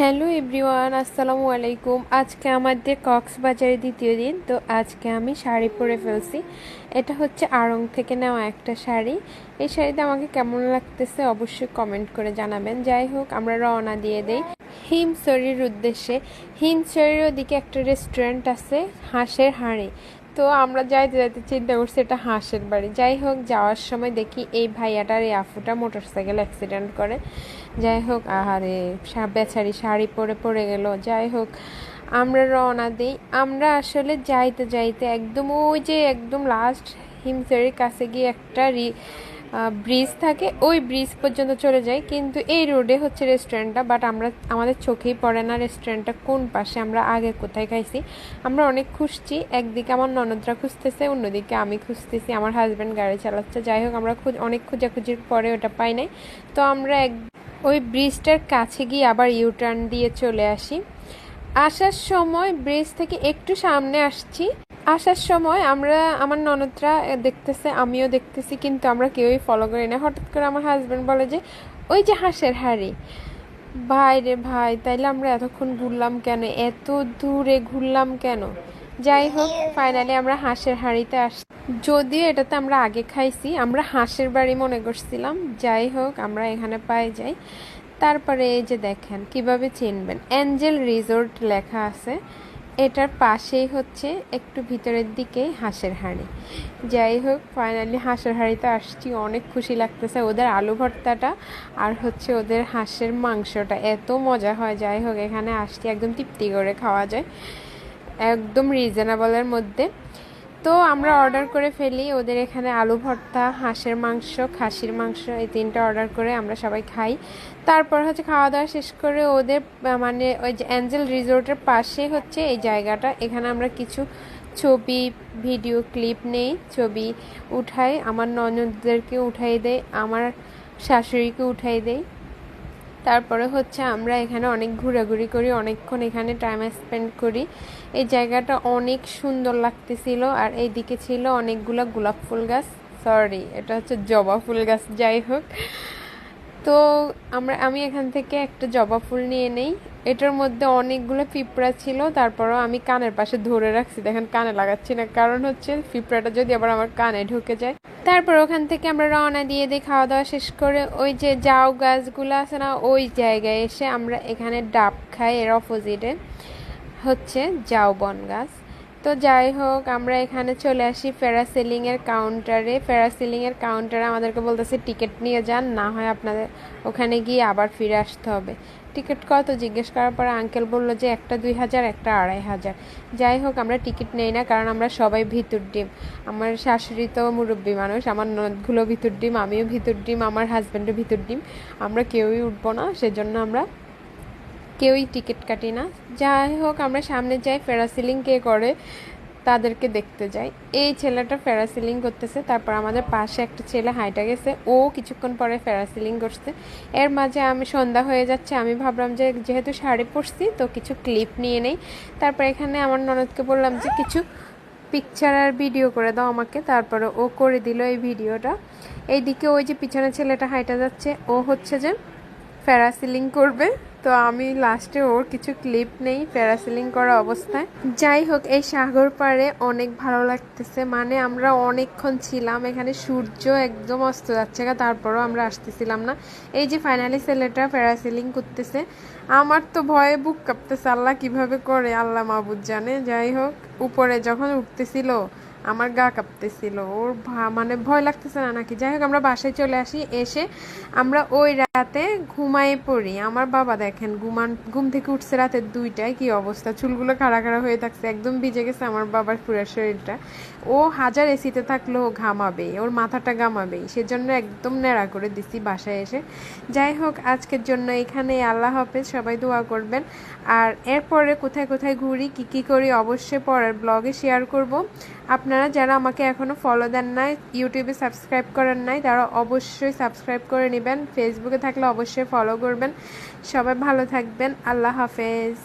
Hello everyone, আসসালামু আলাইকুম। আজকে আমাদের কক্সবাজারের দ্বিতীয় দিন। তো আজকে আমি শাড়ি পরে ফেলছি। এটা হচ্ছে আড়ং থেকে নেওয়া একটা শাড়ি। এই শাড়িতে আমাকে কেমন লাগতেছে অবশ্যই কমেন্ট করে জানাবেন। যাই হোক, আমরা রওনা দিয়ে দেই হিমছড়ির উদ্দেশ্যে। হিমছড়ির ওদিকে একটা রেস্টুরেন্ট আছে, হাঁসের হাঁড়ি। তো আমরা যাইতে যাইতে চিন্তা করছি এটা হাঁসের বাড়ি। যাই হোক, যাওয়ার সময় দেখি এই ভাইয়াটার এই আফুটা মোটরসাইকেল অ্যাক্সিডেন্ট করে। যাই হোক, আহারে বেচারি শাড়ি পরে পড়ে গেল। যাই হোক, আমরা রওনা দিই। আমরা আসলে যাইতে যাইতে একদম ওই যে একদম লাস্ট হিমছড়ির কাছে গিয়ে একটা ব্রিজ থাকে, ওই ব্রিজ পর্যন্ত চলে যাই। কিন্তু এই রোডে হচ্ছে রেস্টুরেন্টটা, বাট আমাদের চোখেই পড়ে না রেস্টুরেন্টটা কোন পাশে, আমরা আগে কোথায় খাইছি। আমরা অনেক খুঁজছি, একদিকে আমার ননদরা খুঁজতেছে, অন্যদিকে আমি খুঁজতেছি, আমার হাজব্যান্ড গাড়ি চালাচ্ছে। যাই হোক, আমরা অনেক খোঁজাখুঁজির পরে ওটা পাই নাই। তো আমরা ওই ব্রিজটার কাছে গিয়ে আবার ইউটার্ন দিয়ে চলে আসি। আসার সময় ব্রিজ থেকে একটু সামনে আসছি, আসার সময় আমার ননদরা দেখতেছে, আমিও দেখতেছি, কিন্তু আমরা কেউই ফলো করি না। হঠাৎ করে আমার হাজব্যান্ড বলে যে ওই যে হাঁসের হাঁড়ি। ভাই রে ভাই, তাইলে আমরা এতক্ষণ ঘুরলাম কেন, এত দূরে ঘুরলাম কেন? যাই হোক, ফাইনালি আমরা হাঁসের হাঁড়িতে আসছি। যদিও এটাতে আমরা আগে খাইছি, আমরা হাঁসের বাড়ি মনে করছিলাম। যাই হোক, আমরা এখানে পাই যাই। তারপরে এই যে দেখেন, কিভাবে চিনবেন, অ্যাঞ্জেল রিসোর্ট লেখা আছে। এটার পাশেই হচ্ছে একটু ভিতরের দিকে হাঁসের হাঁড়ি। যাই হোক, ফাইনালি হাঁসের হাঁড়িতে আসছি, অনেক খুশি লাগতেছে। ওদের আলু ভর্তাটা আর হচ্ছে ওদের হাঁসের মাংসটা এত মজা হয়। যাই হোক, এখানে আসছি, একদম তৃপ্তি করে খাওয়া যায়, একদম রিজনেবলের মধ্যে। তো আমরা অর্ডার করে ফেলি। ওদের এখানে আলু ভর্তা, হাঁসের মাংস, খাসির মাংস, এই তিনটা অর্ডার করে আমরা সবাই খাই। তারপর হচ্ছে খাওয়া দাওয়া শেষ করে ওদের মানে ওই যে অ্যাঞ্জেল রিসোর্টের পাশে হচ্ছে এই জায়গাটা, এখানে আমরা কিছু ছবি ভিডিও ক্লিপ নেই, ছবি উঠাই। আমার ননদদেরকে উঠাই দেয়, আমার শাশুড়িকে উঠাই দেয়। তারপরে হচ্ছে আমরা এখানে অনেক ঘোরাঘুরি করি, অনেকক্ষণ এখানে টাইম স্পেন্ড করি। এই জায়গাটা অনেক সুন্দর লাগতেছিল। আর এইদিকে ছিল অনেকগুলো গোলাপ ফুল গাছ, সরি এটা হচ্ছে জবা ফুল গাছ। যাই হোক, তো আমি এখান থেকে একটা জবা ফুল নিয়ে নেই। এটার মধ্যে অনেকগুলো পিঁপড়া ছিল, তারপরও আমি কানের পাশে ধরে রাখছি, দেখেন কানে লাগাচ্ছি না, কারণ হচ্ছে পিঁপড়াটা যদি আবার আমার কানে ঢুকে যায়। তারপর ওখান থেকে আমরা রওনা দিয়ে দিই খাওয়া দাওয়া শেষ করে। ওই যে জাউ গাছগুলো আছে না, ওই জায়গায় এসে আমরা এখানে ডাব খাই। এর অপোজিটে হচ্ছে জাউ বন গাছ। তো যাই হোক, আমরা এখানে চলে আসি প্যারাসেলিংয়ের কাউন্টারে। প্যারাসেলিংয়ের কাউন্টারে আমাদেরকে বলতেছে টিকিট নিয়ে যান, না হয় আপনাদের ওখানে গিয়ে আবার ফিরে আসতে হবে। টিকিট কত জিজ্ঞেস করার পরে আঙ্কেল বললো যে একটা 2000, একটা 2500। যাই হোক, আমরা টিকিট নেই না, কারণ আমরা সবাই ভিতর ডিম। আমার শাশুড়ি তো মুরব্বী মানুষ, আমার ননদগুলো ভিতর ডিম, আমিও ভিতর ডিম, আমার হাজব্যান্ডও ভিতর ডিম, আমরা কেউই উঠবো না, সেজন্য আমরা কেউই টিকিট কাটি না। যাই হোক, আমরা সামনে যাই, প্যারাসিলিং কে করে তাদেরকে দেখতে যাই। এই ছেলেটা প্যারাসিলিং করতেছে, তারপর আমাদের পাশে একটা ছেলে হাইটা গেছে, ও কিছুক্ষণ পরে প্যারাসিলিং করছে। এর মাঝে আমি সন্ধ্যা হয়ে যাচ্ছে, আমি ভাবলাম যে যেহেতু শাড়ি পরছি তো কিছু ক্লিপ নিয়ে নেই। তারপর এখানে আমার ননদকে বললাম যে কিছু পিকচার আর ভিডিও করে দাও আমাকে, তারপরে ও করে দিল এই ভিডিওটা। এইদিকে ওই যে পিছনে ছেলেটা হাইটা যাচ্ছে, ও হচ্ছে যে প্যারাসিলিং করবে। তো আমি লাস্টে ওর কিছু ক্লিপ নেই প্যারাসিলিং করা অবস্থায়। যাই হোক, এই সাগর পাড়ে অনেক ভালো লাগতেছে, মানে আমরা অনেকক্ষণ ছিলাম এখানে, সূর্য একদম অস্ত যাচ্ছে, তারপরও আমরা আসতেছিলাম না। এই যে ফাইনালি ছেলেটা প্যারাসিলিং করতেছে, আমার তো ভয়ে বুক কাঁপতেছে, আল্লাহ কিভাবে করে আল্লাহ মাহবুদ জানে। যাই হোক, উপরে যখন উঠতেছিল আমার গা কাঁপতেছিল, ওর মানে ভয় লাগতেছে না নাকি। যাই হোক, আমরা বাসায় চলে আসি। এসে আমরা ওই রাতে ঘুমায়ে পড়ি। আমার বাবা দেখেন ঘুম থেকে উঠছে রাতের 2টায়, কি অবস্থা, চুলগুলো খাড়া খাড়া হয়ে থাকছে, একদম ভিজে গেছে আমার বাবার পুরো শরীরটা। ও হাজার এসিতে থাকলেও ঘামাবে, ওর মাথাটা ঘামাবেই, সেজন্য একদম ন্যাড়া করে দিছি বাসায় এসে। যাই হোক, আজকের জন্য এখানে আল্লাহ হাফেজ, সবাই দোয়া করবেন। আর এরপরে কোথায় কোথায় ঘুরি, কি কি করি অবশ্যই পরের ব্লগে শেয়ার করব। আপনারা যারা আমাকে এখনও ফলো দেন নাই, ইউটিউবে সাবস্ক্রাইব করেন নাই, তারা অবশ্যই সাবস্ক্রাইব করে নেবেন। ফেসবুকে থাকলে অবশ্যই ফলো করবেন। সবাই ভালো থাকবেন, আল্লাহ হাফেজ।